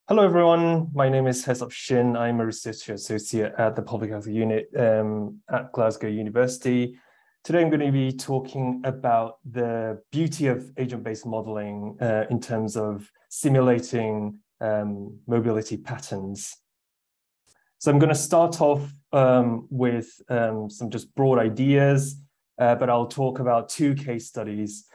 Hello, everyone. My name is Hyesop Shin. I'm a research associate at the Public Health Unit at Glasgow University. Today, I'm going to be talking about the beauty of agent-based modeling in terms of simulating mobility patterns. So I'm going to start off with some just broad ideas, but I'll talk about two case studies.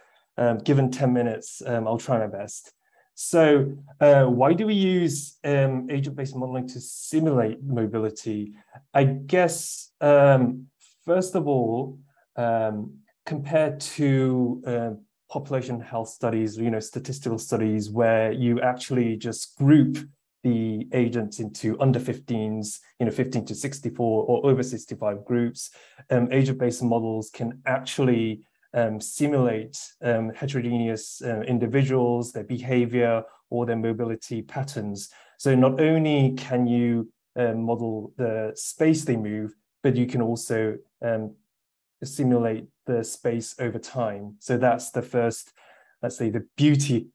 Given 10 minutes, I'll try my best. So why do we use agent-based modeling to simulate mobility? I guess, first of all, compared to population health studies, statistical studies where you actually just group the agents into under 15s, 15 to 64 or over 65 groups, agent-based models can actually simulate heterogeneous individuals, their behavior or their mobility patterns. So not only can you model the space they move, but you can also simulate the space over time. So that's the first, let's say, the beauty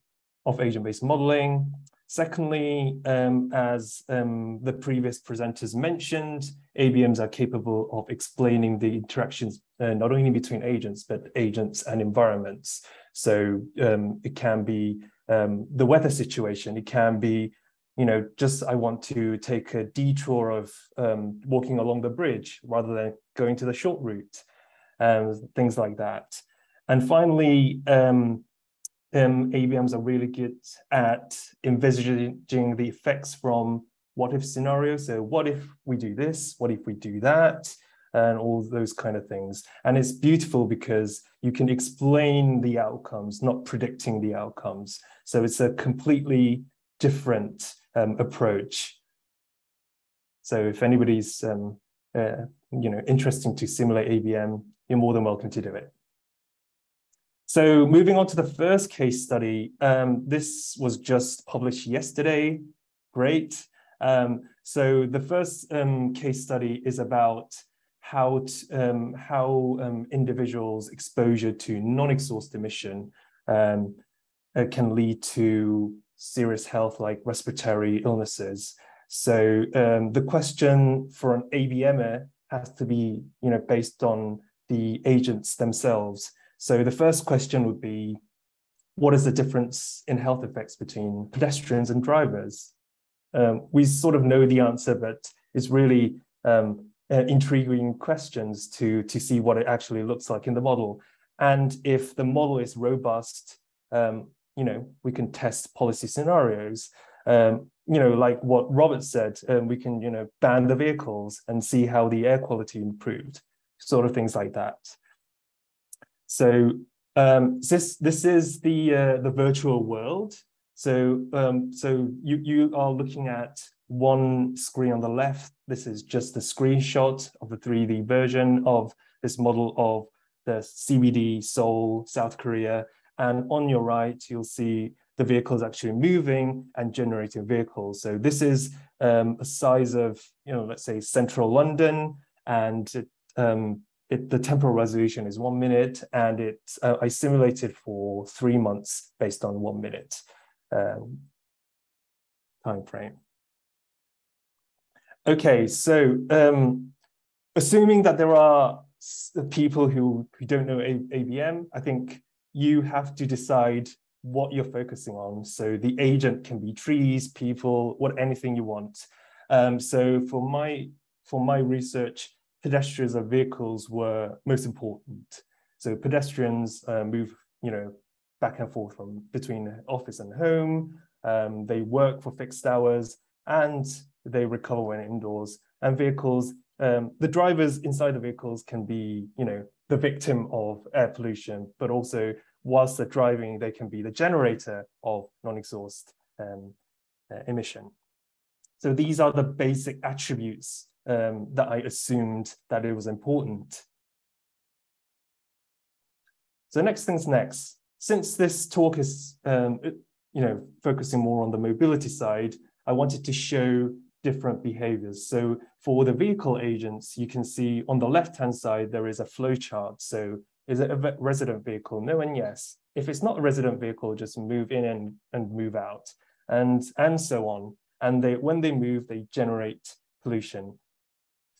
of agent-based modeling. Secondly, as the previous presenters mentioned, ABMs are capable of explaining the interactions not only between agents, but agents and environments. So it can be the weather situation. It can be, just I want to take a detour of walking along the bridge rather than going to the short route, things like that. And finally, ABMs are really good at envisaging the effects from what-if scenarios. So what if we do this? What if we do that? And all those kind of things. And it's beautiful because you can explain the outcomes, not predicting the outcomes. So it's a completely different approach. So if anybody's interested to simulate ABM, you're more than welcome to do it. So moving on to the first case study, this was just published yesterday. Great. So the first case study is about how individuals' exposure to non-exhaust emission can lead to serious health like respiratory illnesses. So the question for an ABMer has to be based on the agents themselves. So the first question would be, what is the difference in health effects between pedestrians and drivers? We sort of know the answer, but it's really intriguing questions to see what it actually looks like in the model. And if the model is robust, we can test policy scenarios. Like what Robert said, we can, ban the vehicles and see how the air quality improved, sort of things like that. So this is the virtual world. So you are looking at one screen on the left. This is just a screenshot of the 3D version of this model of the CBD, Seoul, South Korea. And on your right, you'll see the vehicles actually moving and generating vehicles. So this is a size of, let's say central London, and the temporal resolution is 1 minute, and I simulated for 3 months based on 1 minute time frame. Okay, so assuming that there are people who don't know ABM, I think you have to decide what you're focusing on. So the agent can be trees, people, anything you want. So for my research, pedestrians and vehicles were most important. So pedestrians move, back and forth between office and home. They work for fixed hours and they recover when indoors. And vehicles, the drivers inside the vehicles can be, the victim of air pollution, but also whilst they're driving, they can be the generator of non-exhaust emission. So these are the basic attributes that I assumed that it was important. So next things next. Since this talk is, focusing more on the mobility side, I wanted to show different behaviors. So for the vehicle agents, you can see on the left-hand side, there is a flow chart. So is it a resident vehicle? No and yes. If it's not a resident vehicle, just move in and move out, and so on. and when they move, they generate pollution.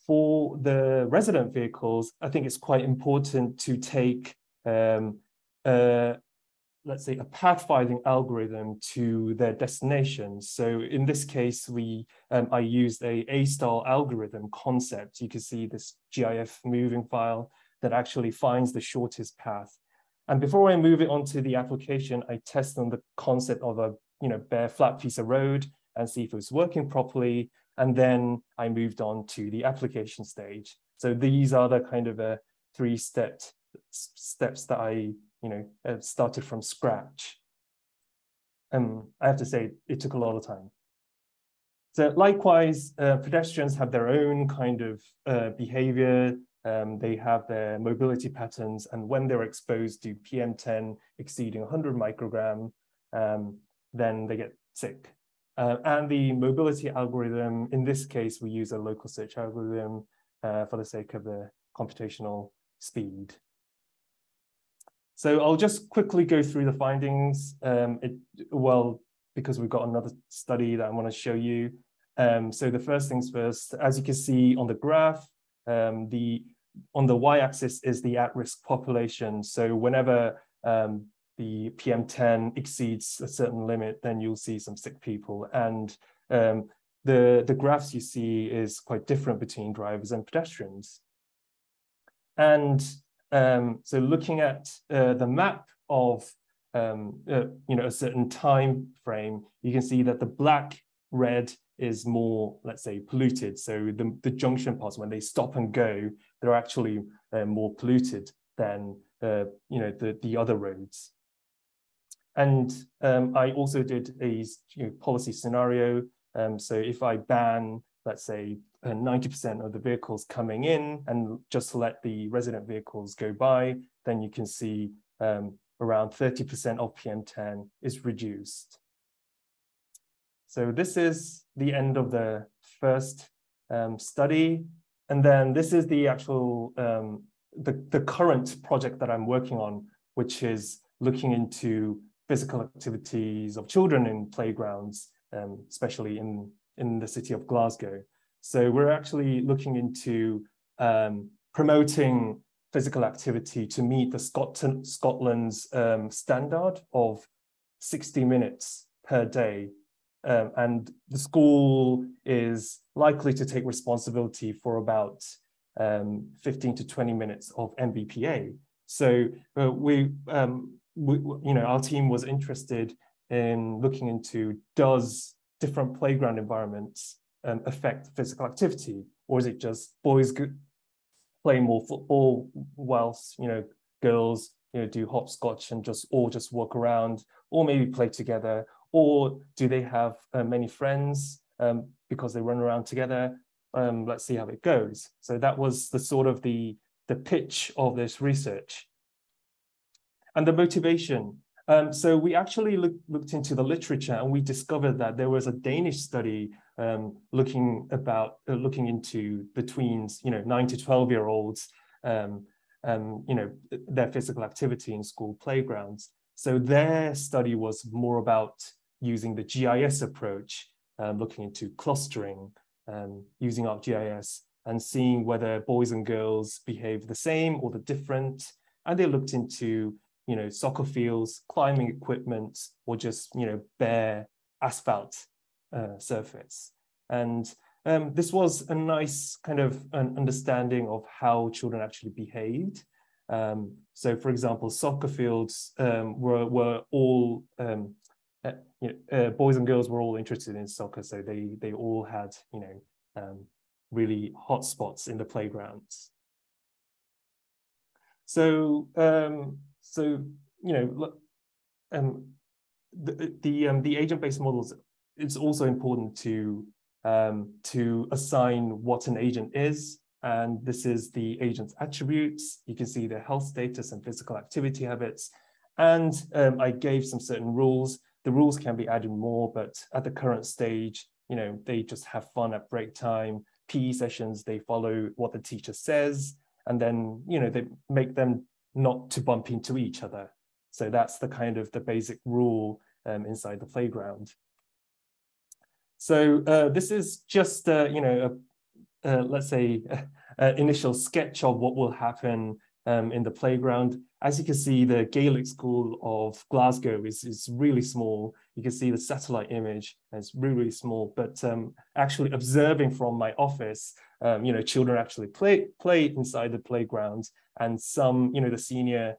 For the resident vehicles, I think it's quite important to take, let's say, a pathfinding algorithm to their destination. So in this case, I used a A-style algorithm concept. You can see this GIF moving file that actually finds the shortest path. And before I move it onto the application, I test on the concept of a bare flat piece of road and see if it was working properly. And then I moved on to the application stage. So these are the kind of three steps that I started from scratch. I have to say, it took a lot of time. So likewise, pedestrians have their own kind of behavior. They have their mobility patterns, and when they're exposed to PM10 exceeding 100 microgram, then they get sick. And the mobility algorithm, in this case, we use a local search algorithm for the sake of the computational speed. So I'll just quickly go through the findings. Because we've got another study that I want to show you. So the first things first, as you can see on the graph, on the y-axis is the at-risk population. So whenever the PM10 exceeds a certain limit, then you'll see some sick people. And the graphs you see is quite different between drivers and pedestrians. And so looking at the map of a certain time frame, you can see that the black red is more, let's say, polluted. So the junction parts, when they stop and go, they're actually more polluted than the other roads. And I also did a policy scenario. So if I ban, let's say, 90% of the vehicles coming in and just let the resident vehicles go by, then you can see around 30% of PM10 is reduced. So this is the end of the first study. And then this is the actual, the current project that I'm working on, which is looking into physical activities of children in playgrounds, especially in the city of Glasgow. So we're actually looking into promoting physical activity to meet the Scotland's standard of 60 minutes per day. And the school is likely to take responsibility for about 15 to 20 minutes of MBPA. So our team was interested in looking into, does different playground environments affect physical activity, or is it just boys play more football whilst girls do hopscotch and just walk around, or maybe play together, or do they have many friends because they run around together? Let's see how it goes. So that was the sort of the pitch of this research. And the motivation. So we actually looked into the literature, and we discovered that there was a Danish study looking into the tweens, 9 to 12-year-olds, their physical activity in school playgrounds. So their study was more about using the GIS approach, looking into clustering, using ArcGIS, and seeing whether boys and girls behave the same or the different. And they looked into soccer fields, climbing equipment, or just bare asphalt surface. And this was a nice kind of an understanding of how children actually behaved. So, for example, soccer fields were all boys and girls were all interested in soccer, so they all had really hot spots in the playgrounds. So the agent-based models, it's also important to assign what an agent is. And this is the agent's attributes. You can see their health status and physical activity habits. And I gave some certain rules. The rules can be added more, but at the current stage, they just have fun at break time. PE sessions, they follow what the teacher says. And then, they make them not to bump into each other. So that's the kind of the basic rule inside the playground. So this is just, let's say, initial sketch of what will happen in the playground. As you can see, the Gaelic School of Glasgow is really small. You can see the satellite image, and it's really, really small. But actually observing from my office, children actually play inside the playground, and some, the senior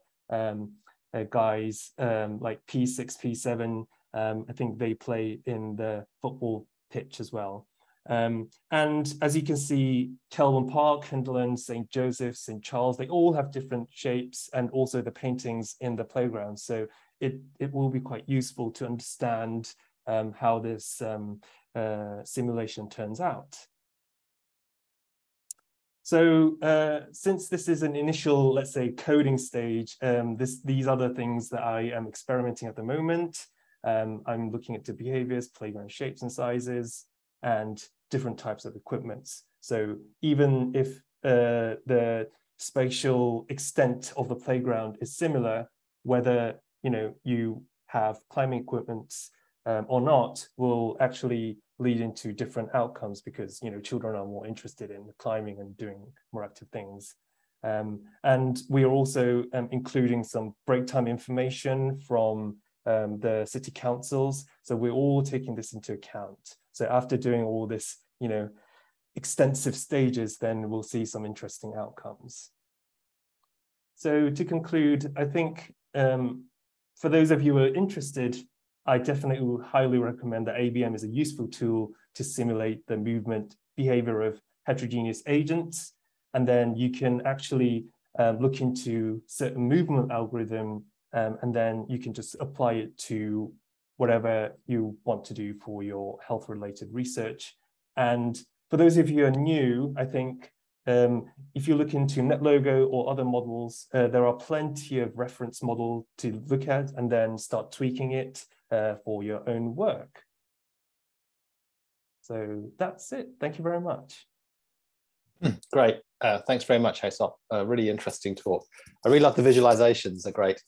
guys like P6, P7, I think they play in the football pitch as well. And as you can see, Kelvin Park, Hinderland, St. Joseph, St. Charles, they all have different shapes, and also the paintings in the playground. So it will be quite useful to understand how this simulation turns out. So since this is an initial, let's say, coding stage, these are the things that I am experimenting at the moment. I'm looking at the behaviors, playground shapes and sizes, and different types of equipments. So even if the spatial extent of the playground is similar, whether you have climbing equipments or not, will actually lead into different outcomes, because children are more interested in climbing and doing more active things. And we are also including some break time information from the city councils. So we're all taking this into account. So after doing all this, extensive stages, then we'll see some interesting outcomes. So to conclude, I think for those of you who are interested, I definitely would highly recommend that ABM is a useful tool to simulate the movement behavior of heterogeneous agents. And then you can actually look into certain movement algorithm, and then you can just apply it to whatever you want to do for your health-related research. And for those of you who are new, I think if you look into NetLogo or other models, there are plenty of reference model to look at, and then start tweaking it for your own work. So that's it. Thank you very much. Great. Thanks very much, Hyesop. Really interesting talk. I really love the visualizations. They're great.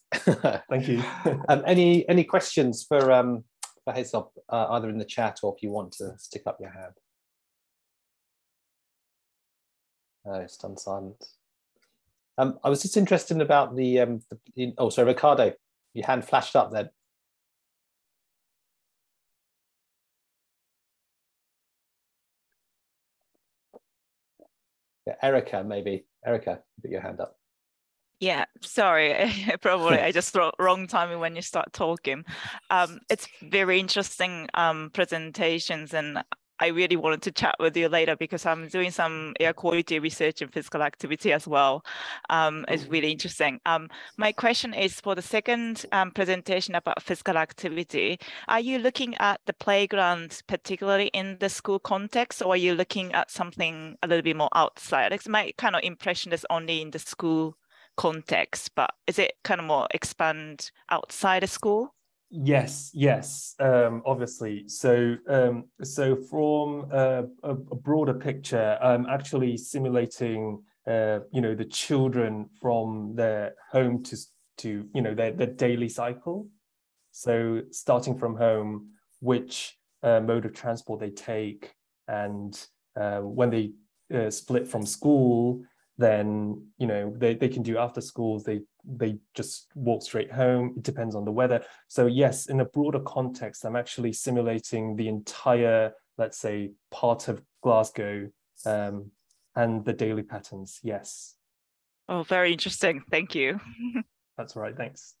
Thank you. Any questions for Hyesop, either in the chat or if you want to stick up your hand? It's done silent. I was just interested about oh, sorry, Ricardo, your hand flashed up then. Yeah, Erica, maybe. Erica, put your hand up. Yeah, sorry, probably I just wrong timing when you start talking. It's very interesting presentations, and I really wanted to chat with you later because I'm doing some air quality research and physical activity as well. It's really interesting. My question is, for the second presentation about physical activity, are you looking at the playground particularly in the school context, or are you looking at something a little bit more outside? It's my kind of impression is only in the school context, but is it kind of more expand outside of school? Yes, obviously. So from a broader picture, I'm actually simulating the children from their home to their daily cycle. So starting from home, which mode of transport they take, and when they split from school, then they can do after schools, they just walk straight home. It depends on the weather. So yes, in a broader context, I'm actually simulating the entire, let's say, part of Glasgow and the daily patterns. Yes. Oh, very interesting. Thank you. That's all right. Thanks.